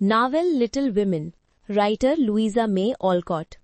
Novel little women, writer Louisa May Alcott.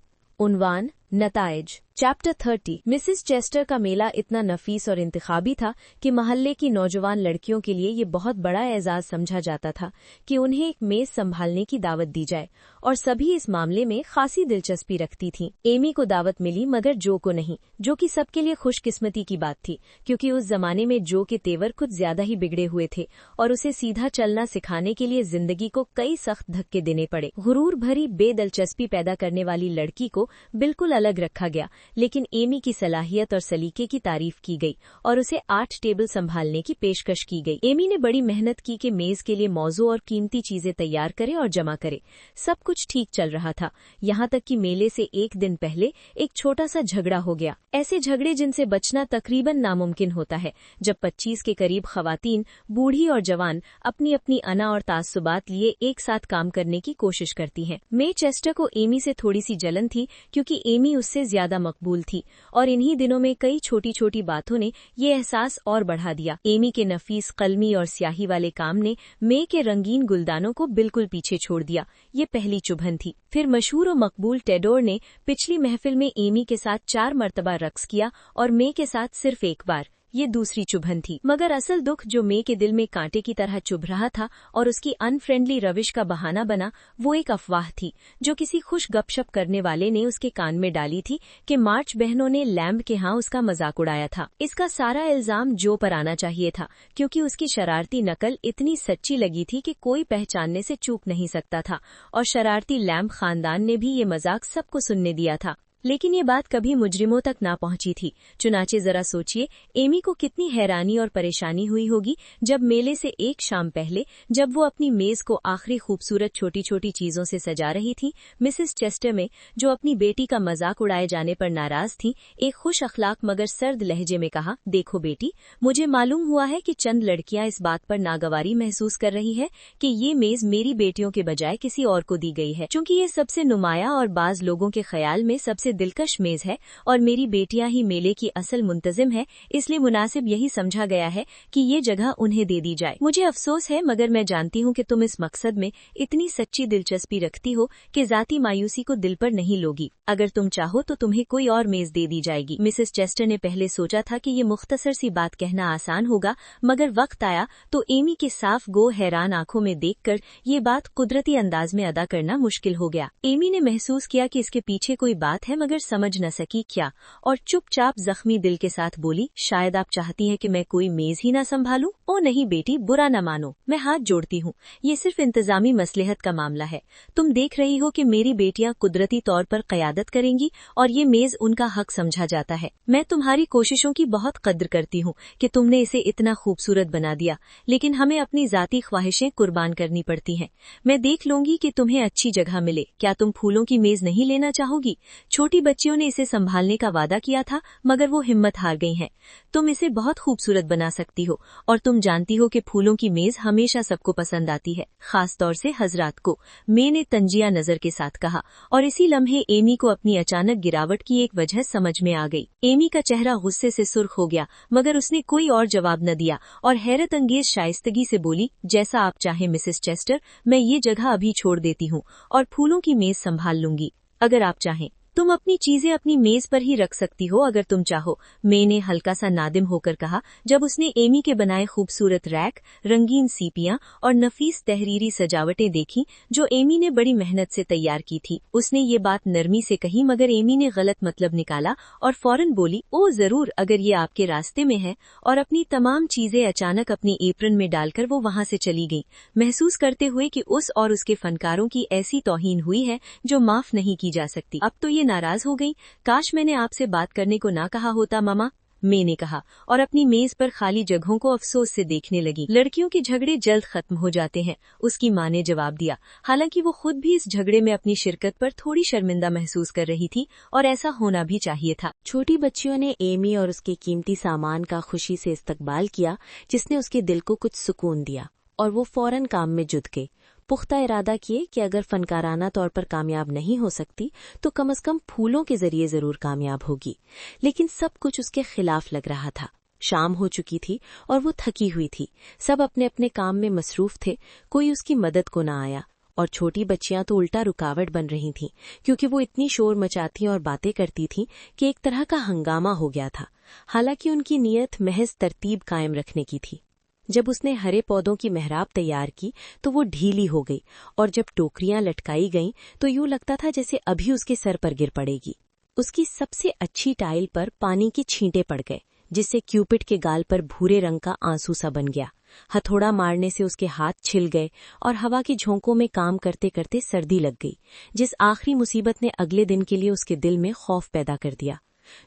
उन्वान नताइज। Chapter 30। Mrs Chester का मेला इतना नफीस और इंतखाबी था कि महल्ले की नौजवान लड़कियों के लिए ये बहुत बड़ा एजाज समझा जाता था कि उन्हें एक मेज संभालने की दावत दी जाए, और सभी इस मामले में खासी दिलचस्पी रखती थीं। एमी को दावत मिली मगर जो को नहीं, जो कि सबके लिए खुशकिस्मती की बात थी, क्योंकि उस जमाने में जो के तेवर कुछ ज्यादा ही बिगड़े हुए थे और उसे सीधा चलना सिखाने के लिए जिंदगी को कई सख्त धक्के देने पड़े। गुरूर भरी बेदिलचस्पी पैदा करने वाली लड़की को बिल्कुल अलग रखा गया, लेकिन एमी की सलाहियत और सलीके की तारीफ की गई और उसे 8 टेबल संभालने की पेशकश की गई। एमी ने बड़ी मेहनत की कि मेज के लिए मौजू और कीमती चीजें तैयार करे और जमा करे। सब कुछ ठीक चल रहा था, यहाँ तक कि मेले से एक दिन पहले एक छोटा सा झगड़ा हो गया। ऐसे झगड़े जिनसे बचना तकरीबन नामुमकिन होता है, जब 25 के करीब खवातीन, बूढ़ी और जवान, अपनी अपनी अना और तासुबात लिए एक साथ काम करने की कोशिश करती हैं। मे चेस्टर को एमी से थोड़ी सी जलन थी, क्योंकि एमी उससे ज्यादा मकबूल थी, और इन्हीं दिनों में कई छोटी छोटी बातों ने ये एहसास और बढ़ा दिया। एमी के नफीस कलमी और स्याही वाले काम ने मे के रंगीन गुलदानों को बिल्कुल पीछे छोड़ दिया। ये पहली चुभन थी। फिर मशहूर और मकबूल टेडोर ने पिछली महफिल में एमी के साथ 4 मरतबा रक्स किया और मे के साथ सिर्फ एक बार। ये दूसरी चुभन थी। मगर असल दुख जो मे के दिल में कांटे की तरह चुभ रहा था और उसकी अनफ्रेंडली रविश का बहाना बना, वो एक अफवाह थी जो किसी खुश गपशप करने वाले ने उसके कान में डाली थी कि मार्च बहनों ने लैम्ब के यहाँ उसका मजाक उड़ाया था। इसका सारा इल्जाम जो पर आना चाहिए था, क्योंकि उसकी शरारती नकल इतनी सच्ची लगी थी कि कोई पहचानने से चूक नहीं सकता था, और शरारती लैम्ब खानदान ने भी ये मजाक सबको सुनने दिया था। लेकिन ये बात कभी मुजरिमों तक ना पहुंची थी। चुनाचे जरा सोचिए, एमी को कितनी हैरानी और परेशानी हुई होगी जब मेले से एक शाम पहले, जब वो अपनी मेज को आखिरी खूबसूरत छोटी छोटी चीजों से सजा रही थी, मिसेस चेस्टर में, जो अपनी बेटी का मजाक उड़ाए जाने पर नाराज थी, एक खुश अखलाक मगर सर्द लहजे में कहा, देखो बेटी, मुझे मालूम हुआ है कि चंद लड़कियां इस बात पर नागवारी महसूस कर रही है कि ये मेज मेरी बेटियों के बजाय किसी और को दी गई है, चूंकि ये सबसे नुमाया और बाज लोगों के ख्याल में सबसे दिलकश मेज है और मेरी बेटियां ही मेले की असल मुंतजिम है, इसलिए मुनासिब यही समझा गया है कि ये जगह उन्हें दे दी जाए। मुझे अफसोस है, मगर मैं जानती हूँ कि तुम इस मकसद में इतनी सच्ची दिलचस्पी रखती हो कि जाती मायूसी को दिल पर नहीं लोगी। अगर तुम चाहो तो तुम्हें कोई और मेज दे दी जाएगी। मिसेस चेस्टर ने पहले सोचा था कि ये मुख्तसर सी बात कहना आसान होगा, मगर वक्त आया तो एमी के साफ गो हैरान आंखों में देखकर ये बात कुदरती अंदाज में अदा करना मुश्किल हो गया। एमी ने महसूस किया कि इसके पीछे कोई बात है, मगर समझ न सकी क्या, और चुपचाप जख्मी दिल के साथ बोली, शायद आप चाहती हैं कि मैं कोई मेज ही ना संभालूं? ओ नहीं बेटी, बुरा न मानो, मैं हाथ जोड़ती हूँ, ये सिर्फ इंतजामी मसलहत का मामला है। तुम देख रही हो कि मेरी बेटियां कुदरती तौर पर क़यादत करेंगी और ये मेज उनका हक समझा जाता है। मैं तुम्हारी कोशिशों की बहुत कद्र करती हूँ कि तुमने इसे इतना खूबसूरत बना दिया, लेकिन हमें अपनी जाती ख्वाहिशें कुर्बान करनी पड़ती हैं। मैं देख लूंगी कि तुम्हें अच्छी जगह मिले। क्या तुम फूलों की मेज नहीं लेना चाहोगी? छोटी बच्चियों ने इसे संभालने का वादा किया था, मगर वो हिम्मत हार गई हैं। तुम इसे बहुत खूबसूरत बना सकती हो, और तुम जानती हो कि फूलों की मेज हमेशा सबको पसंद आती है, खास तौर से हजरात को, मे ने तंजिया नजर के साथ कहा। और इसी लम्हे एमी को अपनी अचानक गिरावट की एक वजह समझ में आ गई। एमी का चेहरा गुस्से से सुर्ख हो गया, मगर उसने कोई और जवाब न दिया और हैरत अंगेज शाइस्तगी से बोली, जैसा आप चाहें मिसेस चेस्टर, मैं ये जगह अभी छोड़ देती हूँ और फूलों की मेज संभाल लूंगी। अगर आप चाहें तुम अपनी चीजें अपनी मेज पर ही रख सकती हो, अगर तुम चाहो, मैंने हल्का सा नादिम होकर कहा, जब उसने एमी के बनाए खूबसूरत रैक, रंगीन सीपियां और नफीस तहरीरी सजावटें देखी जो एमी ने बड़ी मेहनत से तैयार की थी। उसने ये बात नरमी से कही, मगर एमी ने गलत मतलब निकाला और फौरन बोली, ओ जरूर, अगर ये आपके रास्ते में है, और अपनी तमाम चीजें अचानक अपनी एप्रन में डालकर वो वहां से चली गई, महसूस करते हुए कि उस और उसके फनकारों की ऐसी तौहीन हुई है जो माफ नहीं की जा सकती। अब तो ये नाराज हो गई। काश मैंने आपसे बात करने को ना कहा होता मामा, मैंने कहा, और अपनी मेज पर खाली जगहों को अफसोस से देखने लगी। लड़कियों के झगड़े जल्द खत्म हो जाते हैं, उसकी माँ ने जवाब दिया। हालांकि वो खुद भी इस झगड़े में अपनी शिरकत पर थोड़ी शर्मिंदा महसूस कर रही थी, और ऐसा होना भी चाहिए था। छोटी बच्चियों ने एमी और उसके कीमती सामान का खुशी से इस्तकबाल किया, जिसने उसके दिल को कुछ सुकून दिया, और वो फौरन काम में जुट गई। पुख्ता इरादा किए कि अगर फनकाराना तौर पर कामयाब नहीं हो सकती तो कम से कम फूलों के जरिए जरूर कामयाब होगी। लेकिन सब कुछ उसके खिलाफ लग रहा था। शाम हो चुकी थी और वो थकी हुई थी। सब अपने अपने काम में मसरूफ थे, कोई उसकी मदद को ना आया, और छोटी बच्चियां तो उल्टा रुकावट बन रही थीं, क्योंकि वो इतनी शोर मचाती और बातें करती थीं कि एक तरह का हंगामा हो गया था। हालांकि उनकी नीयत महज तरतीब कायम रखने की थी। जब उसने हरे पौधों की मेहराब तैयार की तो वो ढीली हो गई, और जब टोकरियां लटकाई गईं तो यूं लगता था जैसे अभी उसके सर पर गिर पड़ेगी। उसकी सबसे अच्छी टाइल पर पानी के छींटे पड़ गए, जिससे क्यूपिड के गाल पर भूरे रंग का आंसू सा बन गया। हथौड़ा मारने से उसके हाथ छिल गए और हवा की झोंकों में काम करते करते सर्दी लग गई, जिस आखिरी मुसीबत ने अगले दिन के लिए उसके दिल में खौफ पैदा कर दिया।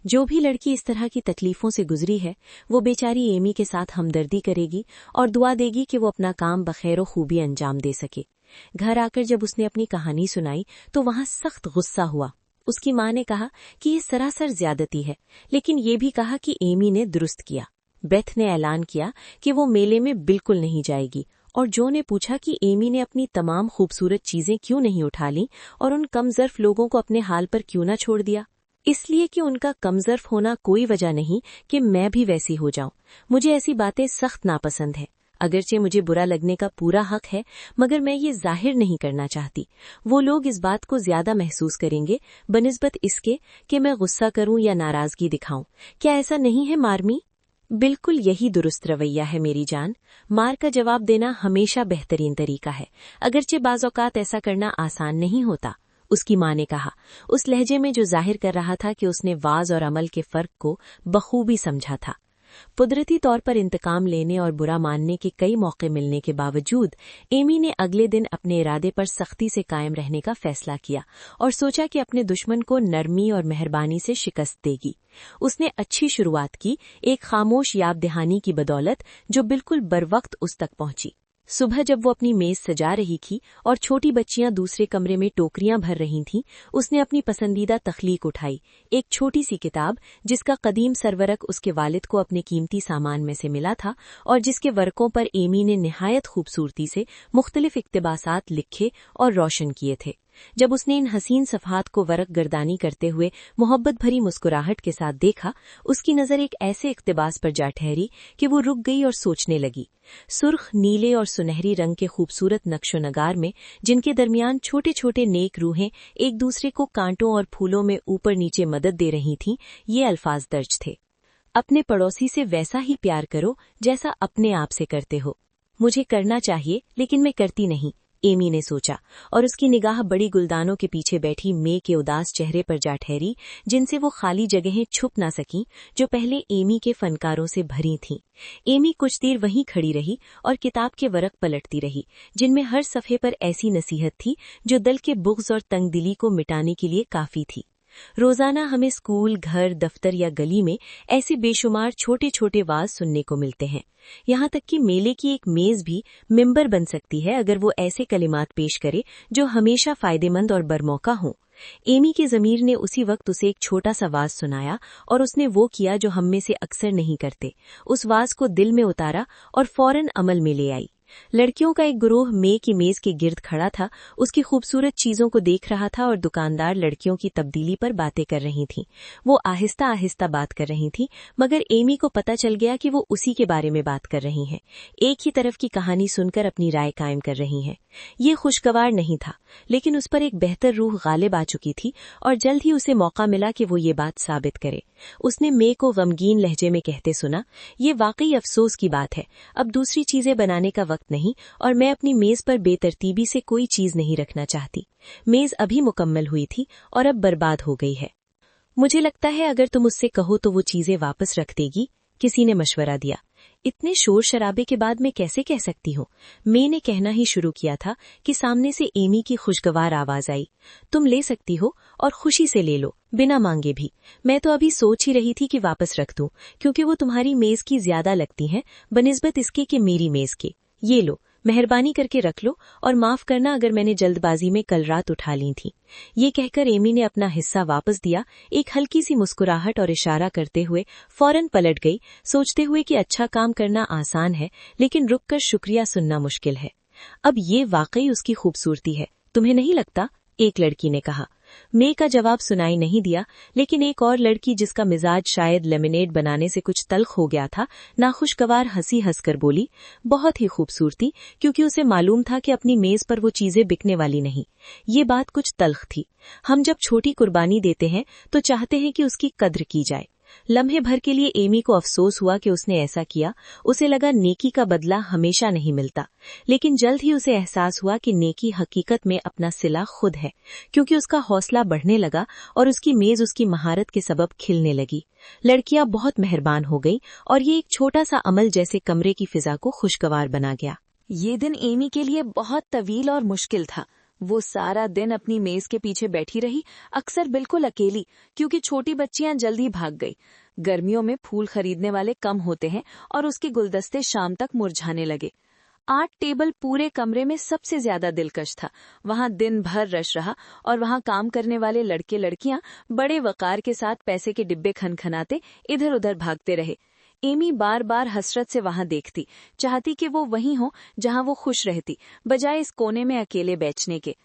जो भी लड़की इस तरह की तकलीफों से गुजरी है, वो बेचारी एमी के साथ हमदर्दी करेगी और दुआ देगी कि वो अपना काम बखैर खूबी अंजाम दे सके। घर आकर जब उसने अपनी कहानी सुनाई तो वहां सख्त गुस्सा हुआ। उसकी मां ने कहा कि ये सरासर ज्यादती है, लेकिन ये भी कहा कि एमी ने दुरुस्त किया। बेथ ने ऐलान किया कि वो मेले में बिल्कुल नहीं जाएगी, और जो ने पूछा कि एमी ने अपनी तमाम खूबसूरत चीजें क्यों नहीं उठा लीं और उन कमजर्फ लोगों को अपने हाल पर क्यों न छोड़ दिया। इसलिए कि उनका कमजर्फ होना कोई वजह नहीं कि मैं भी वैसी हो जाऊं। मुझे ऐसी बातें सख्त नापसंद है। अगरचे मुझे बुरा लगने का पूरा हक है, मगर मैं ये जाहिर नहीं करना चाहती। वो लोग इस बात को ज्यादा महसूस करेंगे बनिस्बत इसके कि मैं गुस्सा करूं या नाराजगी दिखाऊं। क्या ऐसा नहीं है मार्मी? बिल्कुल यही दुरुस्त रवैया है मेरी जान। मार का जवाब देना हमेशा बेहतरीन तरीका है, अगरचे बाज़ औक़ात ऐसा करना आसान नहीं होता। उसकी मां ने कहा, उस लहजे में जो जाहिर कर रहा था कि उसने वाज और अमल के फर्क को बखूबी समझा था। कुदरती तौर पर इंतकाम लेने और बुरा मानने के कई मौके मिलने के बावजूद एमी ने अगले दिन अपने इरादे पर सख्ती से कायम रहने का फैसला किया और सोचा कि अपने दुश्मन को नरमी और मेहरबानी से शिकस्त देगी। उसने अच्छी शुरुआत की, एक खामोश याद दहानी की बदौलत जो बिल्कुल बरवक्त उस तक पहुंची। सुबह जब वो अपनी मेज सजा रही थी और छोटी बच्चियां दूसरे कमरे में टोकरियां भर रही थीं, उसने अपनी पसंदीदा तख्लीक उठाई, एक छोटी सी किताब जिसका कदीम सरवरक उसके वालिद को अपने कीमती सामान में से मिला था और जिसके वर्कों पर एमी ने निहायत खूबसूरती से मुख्तलिफ इक्तिबासात लिखे और रोशन किए थे। जब उसने इन हसीन सफ़हात को वरक गर्दानी करते हुए मोहब्बत भरी मुस्कुराहट के साथ देखा, उसकी नज़र एक ऐसे इक्तिबास पर जा ठहरी कि वो रुक गई और सोचने लगी। सुर्ख, नीले और सुनहरी रंग के खूबसूरत नक्शो नगार में, जिनके दरमियान छोटे छोटे नेक रूहें एक दूसरे को कांटों और फूलों में ऊपर नीचे मदद दे रही थीं, ये अल्फाज दर्ज थे। अपने पड़ोसी से वैसा ही प्यार करो जैसा अपने आप से करते हो। मुझे करना चाहिए लेकिन मैं करती नहीं, एमी ने सोचा, और उसकी निगाह बड़ी गुलदानों के पीछे बैठी मे के उदास चेहरे पर जा ठहरी, जिनसे वो खाली जगहें छुप ना सकीं जो पहले एमी के फनकारों से भरी थीं। एमी कुछ देर वहीं खड़ी रही और किताब के वरक पलटती रही, जिनमें हर सफ़े पर ऐसी नसीहत थी जो दिल के बुग़्ज़ और तंगदिली को मिटाने के लिए काफ़ी थी। रोजाना हमें स्कूल, घर, दफ्तर या गली में ऐसे बेशुमार छोटे छोटे वाज सुनने को मिलते हैं। यहाँ तक कि मेले की एक मेज भी मिंबर बन सकती है अगर वो ऐसे कलिमात पेश करे जो हमेशा फायदेमंद और बरमौका हों। एमी के ज़मीर ने उसी वक्त उसे एक छोटा सा वाज सुनाया और उसने वो किया जो हम में से अक्सर नहीं करते। उस वाज को दिल में उतारा और फौरन अमल में ले आई। लड़कियों का एक गुरूह मे की मेज के गिर्द खड़ा था, उसकी खूबसूरत चीजों को देख रहा था और दुकानदार लड़कियों की तब्दीली पर बातें कर रही थीं। वो आहिस्ता आहिस्ता बात कर रही थीं, मगर एमी को पता चल गया कि वो उसी के बारे में बात कर रही हैं, एक ही तरफ की कहानी सुनकर अपनी राय कायम कर रही हैं। ये खुशगवार नहीं था, लेकिन उस पर एक बेहतर रूह गालिब आ चुकी थी और जल्द ही उसे मौका मिला कि वो ये बात साबित करे। उसने मे को गमगीन लहजे में कहते सुना, ये वाकई अफसोस की बात है, अब दूसरी चीजें बनाने का वक्त नहीं और मैं अपनी मेज पर बेतरतीबी से कोई चीज नहीं रखना चाहती। मेज अभी मुकम्मल हुई थी और अब बर्बाद हो गई है। मुझे लगता है अगर तुम उससे कहो तो वो चीजें वापस रख देगी, किसी ने मशवरा दिया। इतने शोर शराबे के बाद मैं कैसे कह सकती हूँ? मे ने कहना ही शुरू किया था कि सामने से एमी की खुशगवार आवाज आई, तुम ले सकती हो और खुशी से ले लो, बिना मांगे भी। मैं तो अभी सोच ही रही थी कि वापस रख दूं, क्योंकि वो तुम्हारी मेज की ज्यादा लगती हैं बनिस्बत इसके कि मेरी मेज के। ये लो, मेहरबानी करके रख लो और माफ करना अगर मैंने जल्दबाजी में कल रात उठा ली थी। ये कहकर एमी ने अपना हिस्सा वापस दिया, एक हल्की सी मुस्कुराहट और इशारा करते हुए फौरन पलट गई, सोचते हुए कि अच्छा काम करना आसान है लेकिन रुककर शुक्रिया सुनना मुश्किल है। अब ये वाकई उसकी खूबसूरती है, तुम्हें नहीं लगता? एक लड़की ने कहा। मे का जवाब सुनाई नहीं दिया, लेकिन एक और लड़की जिसका मिजाज शायद लेमनेड बनाने से कुछ तल्ख हो गया था, नाखुशगवार हंसी हंसकर बोली, बहुत ही खूबसूरती, क्योंकि उसे मालूम था कि अपनी मेज पर वो चीजें बिकने वाली नहीं। ये बात कुछ तल्ख थी। हम जब छोटी कुर्बानी देते हैं तो चाहते हैं कि उसकी कद्र की जाए। लम्हे भर के लिए एमी को अफसोस हुआ कि उसने ऐसा किया। उसे लगा नेकी का बदला हमेशा नहीं मिलता, लेकिन जल्द ही उसे एहसास हुआ कि नेकी हकीकत में अपना सिला खुद है, क्योंकि उसका हौसला बढ़ने लगा और उसकी मेज उसकी महारत के सबब खिलने लगी। लड़कियां बहुत मेहरबान हो गईं और ये एक छोटा सा अमल जैसे कमरे की फिजा को खुशगवार बना गया। ये दिन एमी के लिए बहुत तवील और मुश्किल था। वो सारा दिन अपनी मेज के पीछे बैठी रही, अक्सर बिल्कुल अकेली, क्योंकि छोटी बच्चियां जल्दी भाग गई। गर्मियों में फूल खरीदने वाले कम होते हैं और उसके गुलदस्ते शाम तक मुरझाने लगे। 8 टेबल पूरे कमरे में सबसे ज्यादा दिलकश था। वहां दिन भर रश रहा और वहां काम करने वाले लड़के लड़कियां बड़े वकार के साथ पैसे के डिब्बे खनखनाते इधर उधर भागते रहे। एमी बार बार हसरत से वहां देखती, चाहती कि वो वहीं हो जहां वो खुश रहती, बजाय इस कोने में अकेले बैठने के।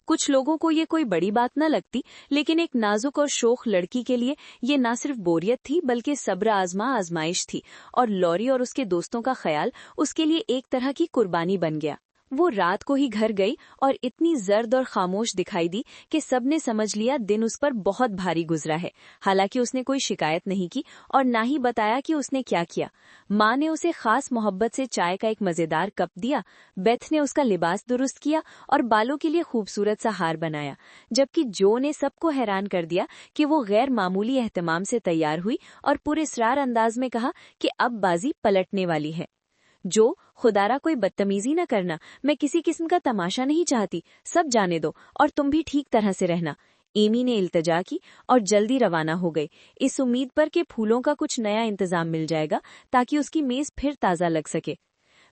कुछ लोगों को ये कोई बड़ी बात न लगती, लेकिन एक नाजुक और शोख लड़की के लिए ये न सिर्फ बोरियत थी बल्कि सब्र आजमा आजमाइश थी, और लॉरी और उसके दोस्तों का ख्याल उसके लिए एक तरह की कुर्बानी बन गया। वो रात को ही घर गई और इतनी जर्द और खामोश दिखाई दी कि सबने समझ लिया दिन उस पर बहुत भारी गुजरा है। हालांकि उसने कोई शिकायत नहीं की और ना ही बताया कि उसने क्या किया। माँ ने उसे खास मोहब्बत से चाय का एक मजेदार कप दिया, बेथ ने उसका लिबास दुरुस्त किया और बालों के लिए खूबसूरत सा हार बनाया, जबकि जो ने सबको हैरान कर दिया कि वो गैर मामूली एहतमाम से तैयार हुई और पुरस्रार अंदाज में कहा कि अब बाजी पलटने वाली है। जो, खुदारा कोई बदतमीजी न करना, मैं किसी किस्म का तमाशा नहीं चाहती, सब जाने दो और तुम भी ठीक तरह से रहना। एमी ने इल्तजा की और जल्दी रवाना हो गई, इस उम्मीद पर कि फूलों का कुछ नया इंतजाम मिल जाएगा ताकि उसकी मेज फिर ताज़ा लग सके।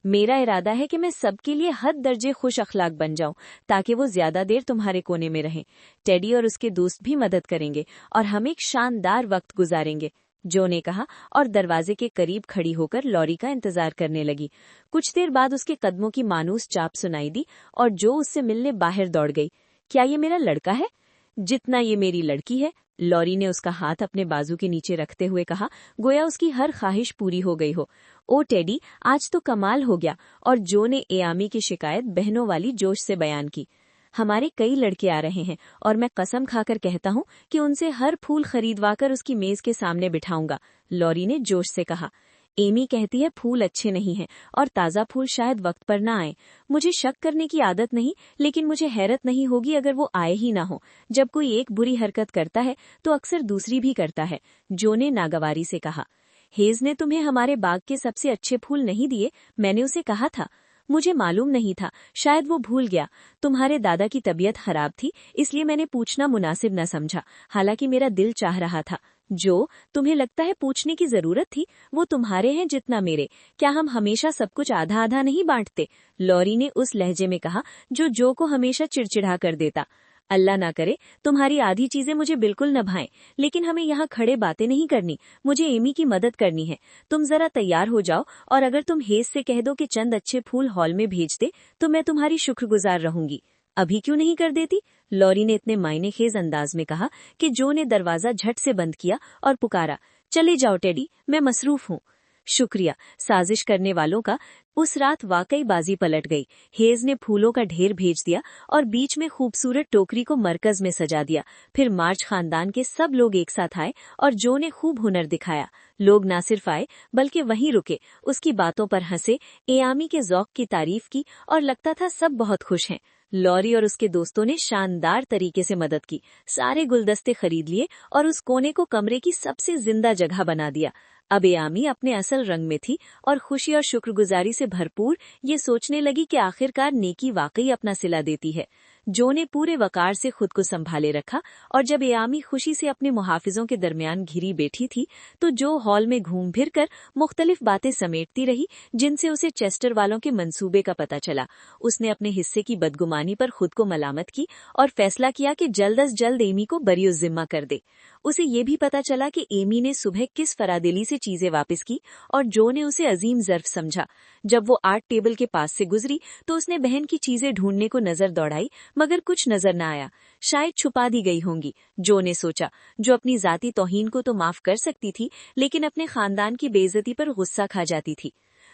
मेरा इरादा है कि मैं सबके लिए हद दर्जे खुश अखलाक बन जाऊं ताकि वो ज्यादा देर तुम्हारे कोने में रहें। टेडी और उसके दोस्त भी मदद करेंगे और हम एक शानदार वक्त गुजारेंगे, जो ने कहा और दरवाजे के करीब खड़ी होकर लॉरी का इंतजार करने लगी। कुछ देर बाद उसके कदमों की मानूस चाप सुनाई दी और जो उससे मिलने बाहर दौड़ गई। क्या ये मेरा लड़का है? जितना ये मेरी लड़की है, लॉरी ने उसका हाथ अपने बाजू के नीचे रखते हुए कहा, गोया उसकी हर ख्वाहिश पूरी हो गई हो। ओ टेडी, आज तो कमाल हो गया। और जो ने एआमी की शिकायत बहनों वाली जोश से बयान की। हमारे कई लड़के आ रहे हैं और मैं कसम खाकर कहता हूँ कि उनसे हर फूल खरीदवाकर उसकी मेज के सामने बिठाऊंगा, लॉरी ने जोश से कहा। एमी कहती है फूल अच्छे नहीं हैं और ताज़ा फूल शायद वक्त पर ना आए। मुझे शक करने की आदत नहीं, लेकिन मुझे हैरत नहीं होगी अगर वो आए ही ना हो। जब कोई एक बुरी हरकत करता है तो अक्सर दूसरी भी करता है, जो ने नागवारी से कहा। हेज ने तुम्हें हमारे बाग के सबसे अच्छे फूल नहीं दिए, मैंने उसे कहा था। मुझे मालूम नहीं था, शायद वो भूल गया। तुम्हारे दादा की तबीयत खराब थी, इसलिए मैंने पूछना मुनासिब न समझा, हालांकि मेरा दिल चाह रहा था। जो, तुम्हें लगता है पूछने की जरूरत थी? वो तुम्हारे हैं जितना मेरे। क्या हम हमेशा सब कुछ आधा आधा नहीं बांटते? लॉरी ने उस लहजे में कहा जो को हमेशा चिड़चिड़ा कर देता। अल्लाह ना करे तुम्हारी आधी चीजें मुझे बिल्कुल न भाएं, लेकिन हमें यहाँ खड़े बातें नहीं करनी। मुझे एमी की मदद करनी है। तुम जरा तैयार हो जाओ और अगर तुम हेज से कह दो कि चंद अच्छे फूल हॉल में भेज दे तो मैं तुम्हारी शुक्रगुजार रहूंगी। अभी क्यों नहीं कर देती? लॉरी ने इतने मायनेखेज अंदाज में कहा कि जो ने दरवाजा झट से बंद किया और पुकारा, चले जाओ टेडी, मैं मसरूफ हूँ। शुक्रिया। साजिश करने वालों का उस रात वाकई बाजी पलट गई। हेज ने फूलों का ढेर भेज दिया और बीच में खूबसूरत टोकरी को मरकज में सजा दिया। फिर मार्च खानदान के सब लोग एक साथ आए और जो ने खूब हुनर दिखाया। लोग ना सिर्फ आए बल्कि वहीं रुके, उसकी बातों पर हंसे, एआमी के ज़ौक की तारीफ की और लगता था सब बहुत खुश हैं। लॉरी और उसके दोस्तों ने शानदार तरीके से मदद की, सारे गुलदस्ते खरीद लिए और उस कोने को कमरे की सबसे जिंदा जगह बना दिया। अब एआमी अपने असल रंग में थी और खुशी और शुक्रगुजारी से भरपूर ये सोचने लगी कि आखिरकार नेकी वाकई अपना सिला देती है। जो ने पूरे वकार से खुद को संभाले रखा और जब एआमी खुशी से अपने मुहाफिजों के दरमियान घिरी बैठी थी तो जो हॉल में घूम फिर कर मुख्तलिफ बातें समेटती रही जिनसे उसे चेस्टर वालों के मंसूबे का पता चला। उसने अपने हिस्से की बदगुमानी पर खुद को मलामत की और फैसला किया कि जल्द अज जल्द एमी को बरी-उज़्ज़िम्मा कर दे। उसे ये भी पता चला कि एमी ने सुबह किस फरादिली से चीजें वापस की और जो ने उसे अजीम ज़र्फ समझा। जब वो आर्ट टेबल के पास से गुजरी तो उसने बहन की चीजें ढूंढने को नजर दौड़ाई, मगर कुछ नजर न आया। शायद छुपा दी गई होंगी, जो ने सोचा। जो अपनी जाती तौहीन को तो माफ कर सकती थी, लेकिन अपने खानदान की बेइज्जती पर गुस्सा खा जाती थी।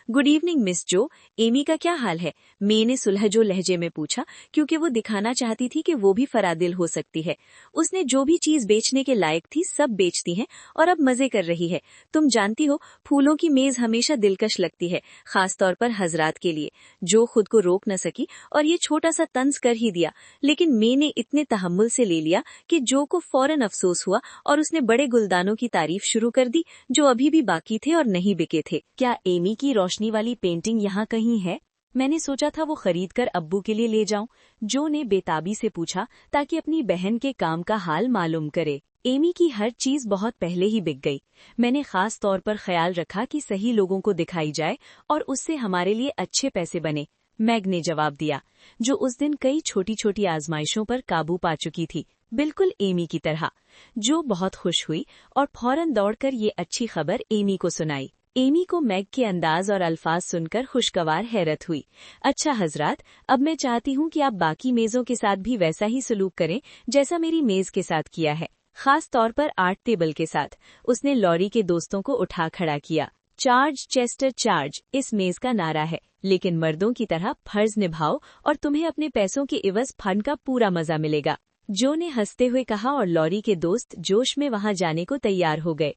गुड इवनिंग मिस जो, एमी का क्या हाल है? मे ने सुलहजो लहजे में पूछा, क्योंकि वो दिखाना चाहती थी कि वो भी फरादिल हो सकती है। उसने जो भी चीज बेचने के लायक थी सब बेचती है और अब मजे कर रही है। तुम जानती हो, फूलों की मेज हमेशा दिलकश लगती है, खास तौर पर हजरात के लिए। जो खुद को रोक न सकी और ये छोटा सा तंज कर ही दिया, लेकिन मे ने इतने तहम्मुल से ले लिया कि जो को फौरन अफसोस हुआ और उसने बड़े गुलदानों की तारीफ शुरू कर दी जो अभी भी बाकी थे और नहीं बिके थे। क्या एमी की रोशनी वाली पेंटिंग यहाँ कहीं है? मैंने सोचा था वो खरीद कर अब्बू के लिए ले जाऊं। जो ने बेताबी से पूछा, ताकि अपनी बहन के काम का हाल मालूम करे। एमी की हर चीज बहुत पहले ही बिक गई। मैंने खास तौर पर ख्याल रखा कि सही लोगों को दिखाई जाए और उससे हमारे लिए अच्छे पैसे बने, मैग ने जवाब दिया, जो उस दिन कई छोटी छोटी आजमाइशों पर काबू पा चुकी थी, बिल्कुल एमी की तरह। जो बहुत खुश हुई और फौरन दौड़कर ये अच्छी खबर एमी को सुनाई। एमी को मैग के अंदाज और अल्फाज सुनकर खुशगवार हैरत हुई। अच्छा हजरात, अब मैं चाहती हूँ कि आप बाकी मेजों के साथ भी वैसा ही सलूक करें जैसा मेरी मेज के साथ किया है, खास तौर पर आर्ट टेबल के साथ। उसने लॉरी के दोस्तों को उठा खड़ा किया। चार्ज चेस्टर चार्ज इस मेज का नारा है, लेकिन मर्दों की तरह फर्ज निभाओ और तुम्हें अपने पैसों के इवज फंड का पूरा मजा मिलेगा, जो ने हंसते हुए कहा, और लॉरी के दोस्त जोश में वहां जाने को तैयार हो गए।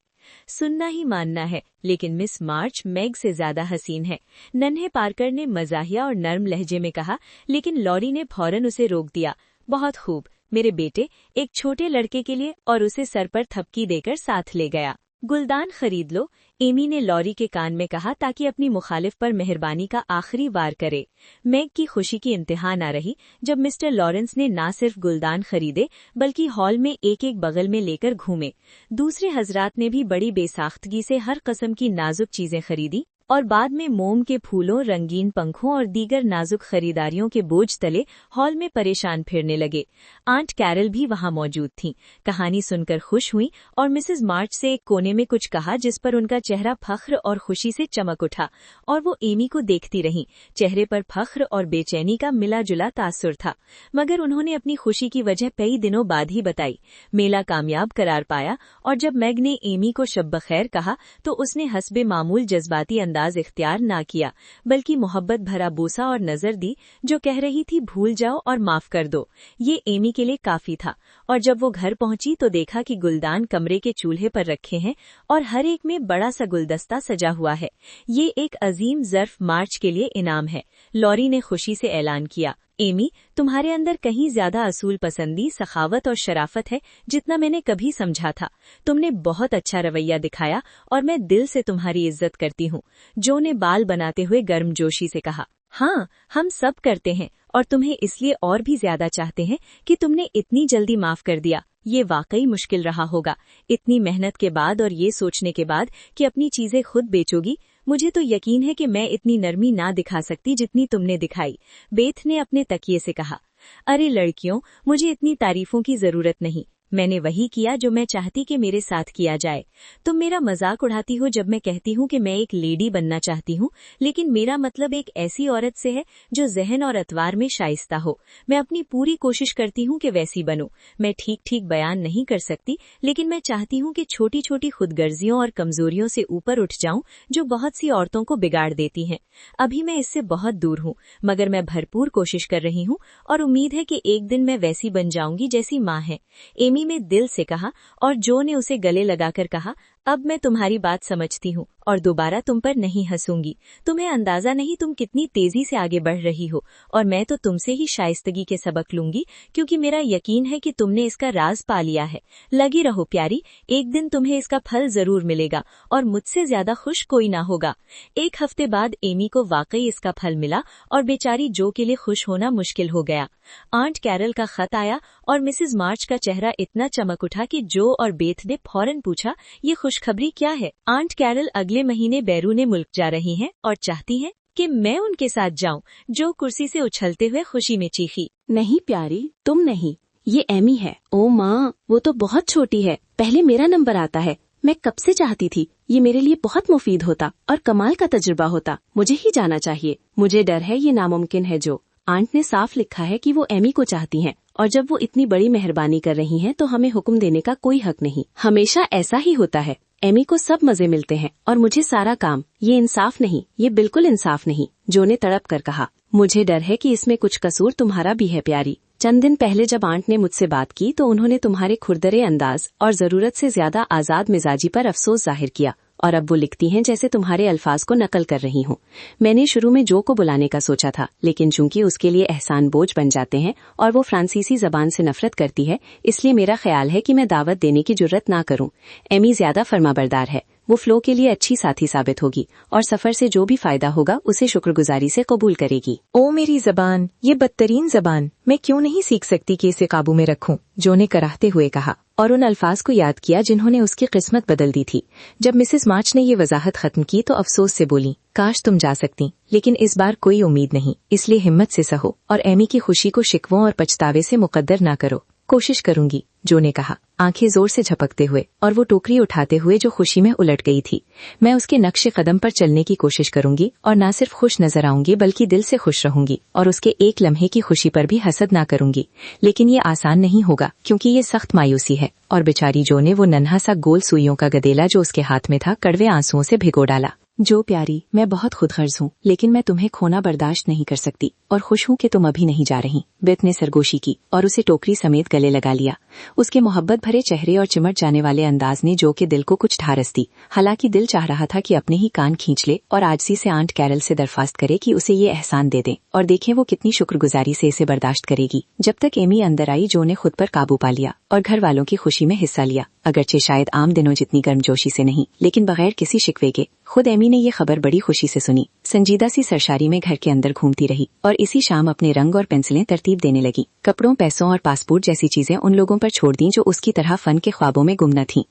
सुनना ही मानना है, लेकिन मिस मार्च मैग से ज्यादा हसीन है, नन्हे पार्कर ने मजाहिया और नर्म लहजे में कहा, लेकिन लॉरी ने फौरन उसे रोक दिया। बहुत खूब मेरे बेटे, एक छोटे लड़के के लिए, और उसे सर पर थपकी देकर साथ ले गया। गुलदान खरीद लो, एमी ने लॉरी के कान में कहा, ताकि अपनी मुखालिफ पर मेहरबानी का आखिरी वार करे। मैग की खुशी की इंतहा न रही जब मिस्टर लॉरेंस ने न सिर्फ गुलदान खरीदे बल्कि हॉल में एक एक बगल में लेकर घूमे। दूसरे हजरात ने भी बड़ी बेसाख्तगी से हर किस्म की नाजुक चीजें खरीदी और बाद में मोम के फूलों, रंगीन पंखों और दीगर नाजुक खरीदारियों के बोझ तले हॉल में परेशान फिरने लगे। आंट कैरल भी वहां मौजूद थीं। कहानी सुनकर खुश हुई और मिसेज मार्च से एक कोने में कुछ कहा, जिस पर उनका चेहरा फख्र और खुशी से चमक उठा, और वो एमी को देखती रहीं। चेहरे पर फख्र और बेचैनी का मिला जुला तासुर था, मगर उन्होंने अपनी खुशी की वजह कई दिनों बाद ही बताई। मेला कामयाब करार पाया और जब मैग ने एमी को शब बखैर कहा तो उसने हस्बे मामूल जज्बाती अंदाज इख्तियार ना किया, बल्कि मोहब्बत भरा बोसा और नजर दी जो कह रही थी, भूल जाओ और माफ कर दो। ये एमी के लिए काफी था। और जब वो घर पहुंची तो देखा कि गुलदान कमरे के चूल्हे पर रखे हैं और हर एक में बड़ा सा गुलदस्ता सजा हुआ है। ये एक अजीम ज़र्फ मार्च के लिए इनाम है, लॉरी ने खुशी से ऐलान किया। एमी, तुम्हारे अंदर कहीं ज्यादा असूल पसंदी, सखावत और शराफत है जितना मैंने कभी समझा था। तुमने बहुत अच्छा रवैया दिखाया और मैं दिल से तुम्हारी इज्जत करती हूँ, जो ने बाल बनाते हुए गर्मजोशी से कहा। हाँ, हम सब करते हैं और तुम्हें इसलिए और भी ज्यादा चाहते हैं कि तुमने इतनी जल्दी माफ कर दिया। ये वाकई मुश्किल रहा होगा, इतनी मेहनत के बाद और ये सोचने के बाद कि अपनी चीजें खुद बेचोगी। मुझे तो यकीन है कि मैं इतनी नरमी ना दिखा सकती जितनी तुमने दिखाई, बेथ ने अपने तकिए से कहा। अरे लड़कियों, मुझे इतनी तारीफों की जरूरत नहीं, मैंने वही किया जो मैं चाहती कि मेरे साथ किया जाए। तुम मेरा मजाक उड़ाती हो जब मैं कहती हूँ कि मैं एक लेडी बनना चाहती हूँ, लेकिन मेरा मतलब एक ऐसी औरत से है जो जहन और अतवार में शाइस्ता हो। मैं अपनी पूरी कोशिश करती हूँ कि वैसी बनूं। मैं ठीक ठीक बयान नहीं कर सकती, लेकिन मैं चाहती हूँ कि छोटी छोटी खुदगर्जियों और कमजोरियों से ऊपर उठ जाऊं जो बहुत सी औरतों को बिगाड़ देती हैं। अभी मैं इससे बहुत दूर हूँ, मगर मैं भरपूर कोशिश कर रही हूँ और उम्मीद है कि एक दिन मैं वैसी बन जाऊंगी जैसी माँ है, एमी में दिल से कहा। और जो ने उसे गले लगाकर कहा, अब मैं तुम्हारी बात समझती हूँ और दोबारा तुम पर नहीं हंसूंगी। तुम्हें अंदाजा नहीं तुम कितनी तेजी से आगे बढ़ रही हो, और मैं तो तुमसे ही शाइस्तगी के सबक लूंगी, क्योंकि मेरा यकीन है कि तुमने इसका राज पा लिया है। लगी रहो प्यारी, एक दिन तुम्हें इसका फल जरूर मिलेगा और मुझसे ज्यादा खुश कोई ना होगा। एक हफ्ते बाद एमी को वाकई इसका फल मिला और बेचारी जो के लिए खुश होना मुश्किल हो गया। आंट कैरल का खत आया और मिसेज मार्च का चेहरा इतना चमक उठा कि जो और बेथ ने फौरन पूछा, ये खुशखबरी क्या है? आंट कैरल अगले महीने बैरूने मुल्क जा रही हैं और चाहती हैं कि मैं उनके साथ जाऊं, जो कुर्सी से उछलते हुए खुशी में चीखी। नहीं प्यारी, तुम नहीं, ये एमी है। ओ माँ, वो तो बहुत छोटी है, पहले मेरा नंबर आता है। मैं कब से चाहती थी, ये मेरे लिए बहुत मुफीद होता और कमाल का तजुर्बा होता। मुझे ही जाना चाहिए। मुझे डर है ये नामुमकिन है जो। आंट ने साफ लिखा है कि वो एमी को चाहती हैं और जब वो इतनी बड़ी मेहरबानी कर रही हैं तो हमें हुक्म देने का कोई हक नहीं। हमेशा ऐसा ही होता है। एमी को सब मजे मिलते हैं और मुझे सारा काम। ये इंसाफ नहीं, ये बिल्कुल इंसाफ नहीं, जो ने तड़प कर कहा। मुझे डर है कि इसमें कुछ कसूर तुम्हारा भी है प्यारी। चंद दिन पहले जब आंट ने मुझसे बात की तो उन्होंने तुम्हारे खुरदरे अंदाज और जरूरत से ज्यादा आजाद मिजाजी पर अफसोस जाहिर किया और अब वो लिखती हैं जैसे तुम्हारे अल्फाज को नकल कर रही हूँ। मैंने शुरू में जो को बुलाने का सोचा था, लेकिन चूंकि उसके लिए एहसान बोझ बन जाते हैं और वो फ्रांसीसी जबान से नफरत करती है, इसलिए मेरा ख्याल है कि मैं दावत देने की जुर्रत ना करूँ। एमी ज्यादा फरमाबरदार है, वो फ्लो के लिए अच्छी साथी साबित होगी और सफर से जो भी फायदा होगा उसे शुक्रगुजारी से कबूल करेगी। ओ मेरी जबान, ये बदतरीन जबान, मैं क्यों नहीं सीख सकती कि इसे काबू में रखूं, जो ने कराहते हुए कहा और उन अल्फाज को याद किया जिन्होंने उसकी किस्मत बदल दी थी। जब मिसेस मार्च ने ये वजाहत खत्म की तो अफसोस से बोली, काश तुम जा सकती, लेकिन इस बार कोई उम्मीद नहीं, इसलिए हिम्मत से सहो और एमी की खुशी को शिकवों और पछतावे से मुकद्दर ना करो। कोशिश करूंगी, जो ने कहा, आंखें जोर से झपकते हुए, और वो टोकरी उठाते हुए जो खुशी में उलट गई थी। मैं उसके नक्शे कदम पर चलने की कोशिश करूंगी और न सिर्फ खुश नजर आऊंगी बल्कि दिल से खुश रहूंगी और उसके एक लम्हे की खुशी पर भी हसद ना करूंगी। लेकिन ये आसान नहीं होगा क्योंकि ये सख्त मायूसी है। और बेचारी जो ने वो नन्हा सा गोल सुइयों का गदेला जो उसके हाथ में था कड़वे आंसुओं से भिगो डाला। जो प्यारी, मैं बहुत खुदगर्ज हूँ, लेकिन मैं तुम्हें खोना बर्दाश्त नहीं कर सकती और खुश हूँ कि तुम अभी नहीं जा रही। बेथ ने सरगोशी की और उसे टोकरी समेत गले लगा लिया। उसके मोहब्बत भरे चेहरे और चिमट जाने वाले अंदाज ने जो के दिल को कुछ ढारस दी। हालांकि दिल चाह रहा था कि अपने ही कान खींच ले और आजसी से आंट कैरल से दरख्वास्त करे कि उसे ये एहसान दे दें और देखें वो कितनी शुक्रगुजारी से इसे बर्दाश्त करेगी। जब तक एमी अंदर आई, जो ने खुद पर काबू पा लिया और घर वालों की खुशी में हिस्सा लिया, अगरचे शायद आम दिनों जितनी गर्मजोशी से नहीं, लेकिन बगैर किसी शिकवे के। खुद एमी ने ये खबर बड़ी खुशी से सुनी। संजीदा सी सरशारी में घर के अंदर घूमती रही और इसी शाम अपने रंग और पेंसिलें तरतीब देने लगी। कपड़ों, पैसों और पासपोर्ट जैसी चीजें उन लोगों पर छोड़ दी जो उसकी तरह फन के ख्वाबों में गुम न थीं।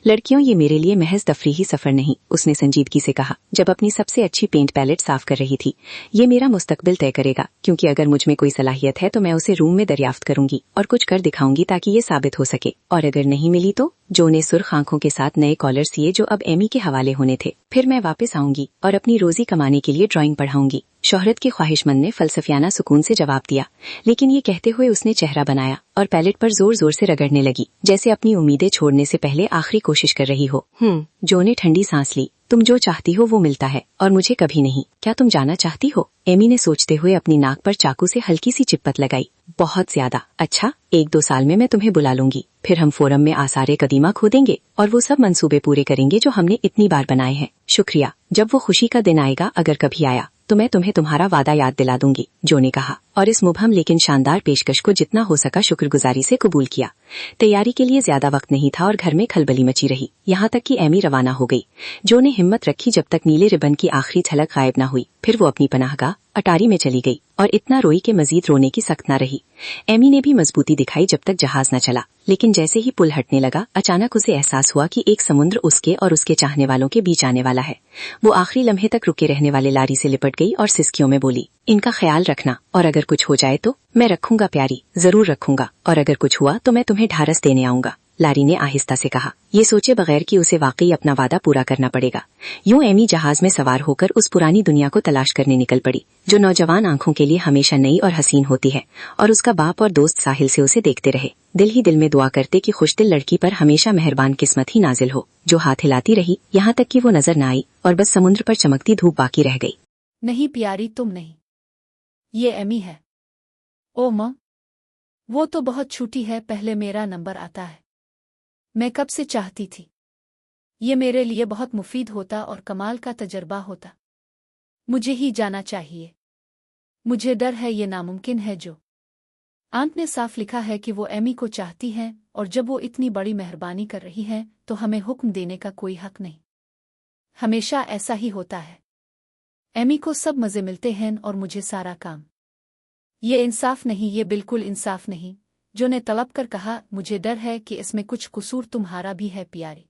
लड़कियों, ये मेरे लिए महज तफरीही सफर नहीं, उसने संजीदगी से कहा जब अपनी सबसे अच्छी पेंट पैलेट साफ कर रही थी। ये मेरा मुस्तकबिल तय करेगा, क्योंकि अगर मुझ में कोई सलाहियत है तो मैं उसे रूम में दरियाफ्त करूंगी और कुछ कर दिखाऊंगी ताकि ये साबित हो सके। और अगर नहीं मिली तो? जो ने सुर्ख आंखों के साथ नए कॉलर सिए जो अब एमी के हवाले होने थे। फिर मैं वापस आऊंगी और अपनी रोजी कमाने के लिए ड्राइंग पढ़ाऊंगी। शोहरत के ख्वाहिशमंद ने फलसफियाना सुकून से जवाब दिया। लेकिन ये कहते हुए उसने चेहरा बनाया और पैलेट पर जोर जोर से रगड़ने लगी, जैसे अपनी उम्मीदें छोड़ने से पहले आखिरी कोशिश कर रही हो। जो ने ठंडी सांस ली। तुम जो चाहती हो वो मिलता है और मुझे कभी नहीं। क्या तुम जाना चाहती हो? एमी ने सोचते हुए अपनी नाक पर चाकू से हल्की सी चिपत लगाई। बहुत ज्यादा। अच्छा, 1-2 साल में मैं तुम्हें बुला लूंगी। फिर हम फोरम में आसारे कदीमा खोदेंगे और वो सब मंसूबे पूरे करेंगे जो हमने इतनी बार बनाए हैं। शुक्रिया। जब वो खुशी का दिन आएगा, अगर कभी आया, तो मैं तुम्हें तुम्हारा वादा याद दिला दूंगी, जो ने कहा और इस मुबहम लेकिन शानदार पेशकश को जितना हो सका शुक्रगुजारी से कबूल किया। तैयारी के लिए ज्यादा वक्त नहीं था और घर में खलबली मची रही, यहाँ तक कि एमी रवाना हो गई। जो ने हिम्मत रखी जब तक नीले रिबन की आखिरी झलक गायब न हुई। फिर वो अपनी पनाहगाह अटारी में चली गई और इतना रोई कि मजीद रोने की सख्त न रही। एमी ने भी मजबूती दिखाई जब तक जहाज न चला, लेकिन जैसे ही पुल हटने लगा, अचानक उसे एहसास हुआ कि एक समुद्र उसके और उसके चाहने वालों के बीच आने वाला है। वो आखिरी लम्हे तक रुके रहने वाले लारी से लिपट गई और सिसकियों में बोली, इनका ख्याल रखना, और अगर कुछ हो जाए तो? मैं रखूंगा प्यारी, जरूर रखूंगा, और अगर कुछ हुआ तो मैं तुम्हें ढारस देने आऊंगा, लारी ने आहिस्ता से कहा, ये सोचे बगैर कि उसे वाकई अपना वादा पूरा करना पड़ेगा। यूं एमी जहाज में सवार होकर उस पुरानी दुनिया को तलाश करने निकल पड़ी, जो नौजवान आंखों के लिए हमेशा नई और हसीन होती है। और उसका बाप और दोस्त साहिल से उसे देखते रहे, दिल ही दिल में दुआ करते कि खुशदिल लड़की पर हमेशा मेहरबान किस्मत ही नाजिल हो, जो हाथ हिलाती रही यहाँ तक कि वो नजर न आई और बस समुद्र पर चमकती धूप बाकी रह गई। नहीं प्यारी, तुम नहीं, ये एमी है। ओ माँ, वो तो बहुत छोटी है, पहले मेरा नंबर आता है। मैं कब से चाहती थी, ये मेरे लिए बहुत मुफीद होता और कमाल का तजर्बा होता। मुझे ही जाना चाहिए, मुझे डर है ये नामुमकिन है। जो आंट ने साफ लिखा है कि वो एमी को चाहती हैं और जब वो इतनी बड़ी मेहरबानी कर रही हैं तो हमें हुक्म देने का कोई हक नहीं। हमेशा ऐसा ही होता है। एमी को सब मजे मिलते हैं और मुझे सारा काम। ये इंसाफ नहीं, ये बिल्कुल इंसाफ नहीं। जो ने तलब कर कहा, मुझे डर है कि इसमें कुछ कसूर तुम्हारा भी है प्यारी।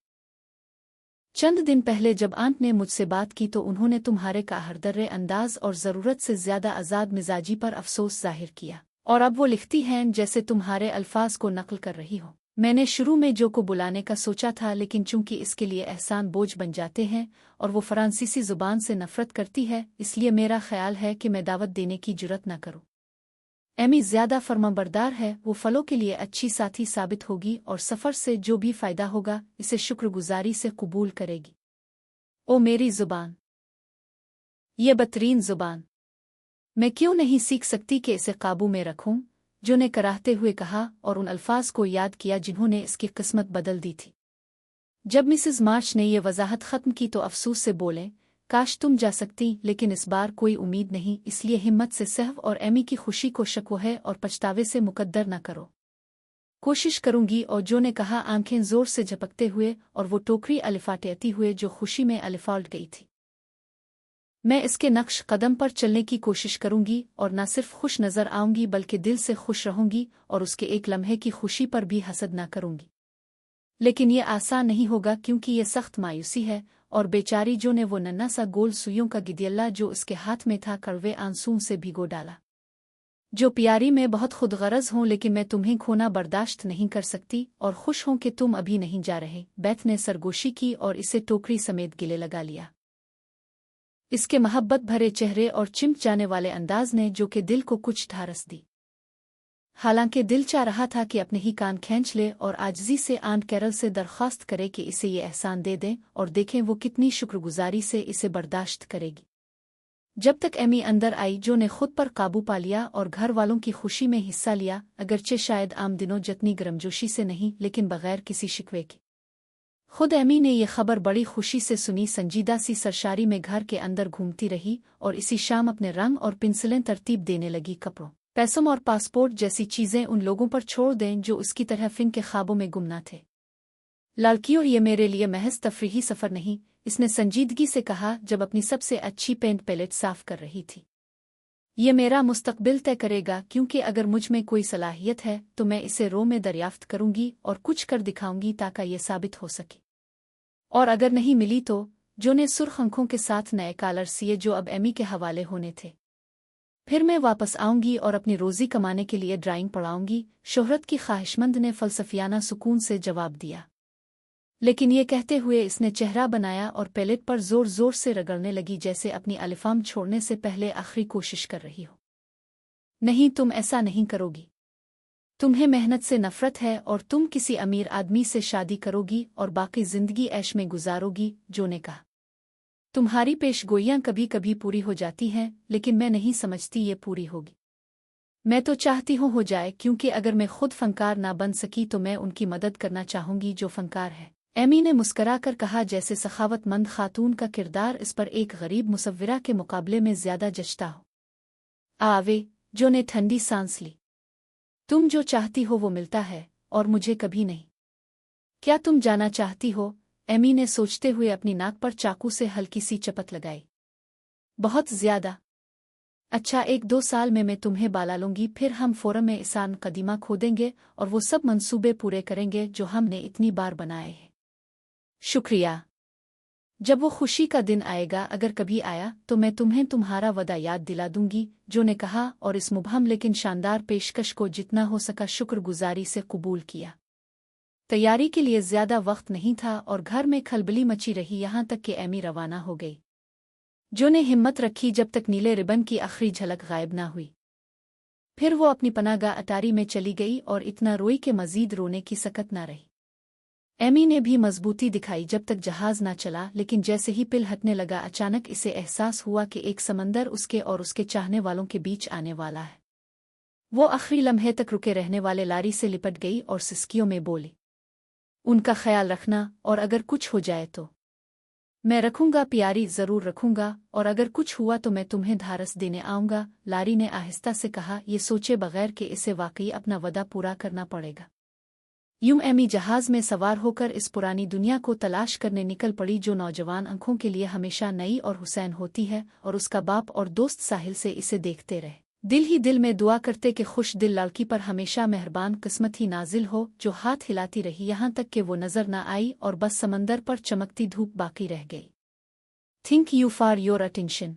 चंद दिन पहले जब आंट ने मुझसे बात की तो उन्होंने तुम्हारे का हरदर्रे अंदाज और ज़रूरत से ज्यादा आज़ाद मिजाजी पर अफसोस जाहिर किया, और अब वो लिखती हैं जैसे तुम्हारे अल्फाज को नकल कर रही हो। मैंने शुरू में जो को बुलाने का सोचा था, लेकिन चूंकि इसके लिए एहसान बोझ बन जाते हैं और वो फ्रांसीसी जुबान से नफरत करती है, इसलिए मेरा ख्याल है कि मैं दावत देने की जुर्रत न करूं। एमी ज्यादा फर्माबरदार है, वो फलों के लिए अच्छी साथी साबित होगी और सफ़र से जो भी फ़ायदा होगा इसे शुक्रगुजारी से कबूल करेगी। ओ मेरी जुबान, ये बदतरीन जुबान, मैं क्यों नहीं सीख सकती कि इसे काबू में रखूं? जो ने कराहते हुए कहा और उन अल्फाज को याद किया जिन्होंने इसकी किस्मत बदल दी थी। जब मिसेस मार्च ने यह वजाहत ख़त्म की तो अफसोस से बोले, काश तुम जा सकती, लेकिन इस बार कोई उम्मीद नहीं, इसलिए हिम्मत से सहव और एमी की खुशी को शकवह और पछतावे से मुकद्दर न करो। कोशिश करूंगी। और जो ने कहा, आंखें जोर से झपकते हुए, और वो टोकरी अलिफाटेती हुए जो खुशी में अलिफाल्ट गई थी। मैं इसके नक्श कदम पर चलने की कोशिश करूंगी और न सिर्फ खुश नजर आऊंगी बल्कि दिल से खुश रहूंगी और उसके एक लम्हे की खुशी पर भी हसद न करूंगी। लेकिन ये आसान नहीं होगा क्योंकि ये सख्त मायूसी है। और बेचारी जो ने वो नन्हा सा गोल सुइयों का गिदियल्ला जो उसके हाथ में था कड़वे आंसुओं से भिगो डाला। जो प्यारी, मैं बहुत खुदगरज हूं, लेकिन मैं तुम्हें खोना बर्दाश्त नहीं कर सकती और खुश हूं कि तुम अभी नहीं जा रहे। बैथ ने सरगोशी की और इसे टोकरी समेत गिले लगा लिया। इसके मोहब्बत भरे चेहरे और चिमट जाने वाले अंदाज ने जो कि दिल को कुछ ढारस दी। हालांकि दिल चाह रहा था कि अपने ही कान खींच ले और आजिज़ी से आंट कैरल से दरख्वास्त करे कि इसे ये एहसान दे दें और देखें वो कितनी शुक्रगुजारी से इसे बर्दाश्त करेगी। जब तक एमी अंदर आई, जो ने खुद पर काबू पा लिया और घर वालों की खुशी में हिस्सा लिया, अगरचे शायद आम दिनों जितनी गर्मजोशी से नहीं, लेकिन बगैर किसी शिकवे के। खुद एमी ने यह खबर बड़ी खुशी से सुनी। संजीदा सी सरशारी में घर के अंदर घूमती रही और इसी शाम अपने रंग और पेंसिलें तरतीब देने लगी। कपड़ों, पैसों और पासपोर्ट जैसी चीजें उन लोगों पर छोड़ दें जो उसकी तरह फिंग के ख्वाबों में गुमना थे। लड़कियों, ये मेरे लिए महज तफरीही सफ़र नहीं, इसने संजीदगी से कहा जब अपनी सबसे अच्छी पेंट पैलेट साफ कर रही थी। ये मेरा मुस्तकबिल तय करेगा, क्योंकि अगर मुझ में कोई सलाहियत है तो मैं इसे रो में दरियाफ्त करूंगी और कुछ कर दिखाऊंगी ताकि ये साबित हो सके। और अगर नहीं मिली तो, जो ने सुर्ख आंखों के साथ नए कॉलर सिए जो अब एमी के हवाले होने थे। फिर मैं वापस आऊंगी और अपनी रोजी कमाने के लिए ड्राइंग पढ़ाऊंगी, शोहरत की ख्वाहिशमंद ने फलसफियाना सुकून से जवाब दिया। लेकिन ये कहते हुए इसने चेहरा बनाया और पैलेट पर जोर जोर से रगड़ने लगी, जैसे अपनी अलिफाम छोड़ने से पहले आखिरी कोशिश कर रही हो। नहीं, तुम ऐसा नहीं करोगी। तुम्हें मेहनत से नफरत है और तुम किसी अमीर आदमी से शादी करोगी और बाकी जिंदगी ऐश में गुजारोगी। जो ने कहा, तुम्हारी पेशगोइयां कभी कभी पूरी हो जाती हैं, लेकिन मैं नहीं समझती ये पूरी होगी। मैं तो चाहती हूँ हो जाए, क्योंकि अगर मैं खुद फनकार ना बन सकी तो मैं उनकी मदद करना चाहूंगी जो फनकार है। एमी ने मुस्करा कर कहा, जैसे सखावतमंद खातून का किरदार इस पर एक गरीब मुसव्विरा के मुकाबले में ज्यादा जचता हो। आवे, जो ने ठंडी सांस ली। तुम जो चाहती हो वो मिलता है और मुझे कभी नहीं। क्या तुम जाना चाहती हो? एमी ने सोचते हुए अपनी नाक पर चाकू से हल्की सी चपत लगाई। बहुत ज्यादा। अच्छा, 1-2 साल में मैं तुम्हें बाला लूंगी, फिर हम फोरम में ईसान कदीमा खोदेंगे और वो सब मंसूबे पूरे करेंगे जो हमने इतनी बार बनाए हैं। शुक्रिया। जब वो खुशी का दिन आएगा, अगर कभी आया, तो मैं तुम्हें तुम्हारा वदा याद दिला दूंगी, जो ने कहा और इस मुबहम लेकिन शानदार पेशकश को जितना हो सका शुक्रगुजारी से कबूल किया। तैयारी के लिए ज्यादा वक्त नहीं था और घर में खलबली मची रही, यहाँ तक कि एमी रवाना हो गई। जो ने हिम्मत रखी जब तक नीले रिबन की आखिरी झलक गायब ना हुई। फिर वो अपनी पनाहगाह अटारी में चली गई और इतना रोई कि मजीद रोने की सकत ना रही। एमी ने भी मजबूती दिखाई जब तक जहाज ना चला, लेकिन जैसे ही पिल हटने लगा, अचानक इसे एहसास हुआ कि एक समंदर उसके और उसके चाहने वालों के बीच आने वाला है। वो आखिरी लम्हे तक रुके रहने वाले लारी से लिपट गई और सिसकियों में बोली, उनका ख्याल रखना, और अगर कुछ हो जाए तो। मैं रखूंगा प्यारी, जरूर रखूंगा, और अगर कुछ हुआ तो मैं तुम्हें धारस देने आऊंगा, लारी ने आहिस्ता से कहा, ये सोचे बगैर कि इसे वाकई अपना वदा पूरा करना पड़ेगा। यूं एमी जहाज में सवार होकर इस पुरानी दुनिया को तलाश करने निकल पड़ी जो नौजवान आंखों के लिए हमेशा नई और हुसैन होती है, और उसका बाप और दोस्त साहिल से इसे देखते रहे, दिल ही दिल में दुआ करते कि खुश दिल लड़की पर हमेशा मेहरबान किस्मत ही नाजिल हो, जो हाथ हिलाती रही यहाँ तक कि वो नजर न आई और बस समंदर पर चमकती धूप बाकी रह गई। Think you for your attention.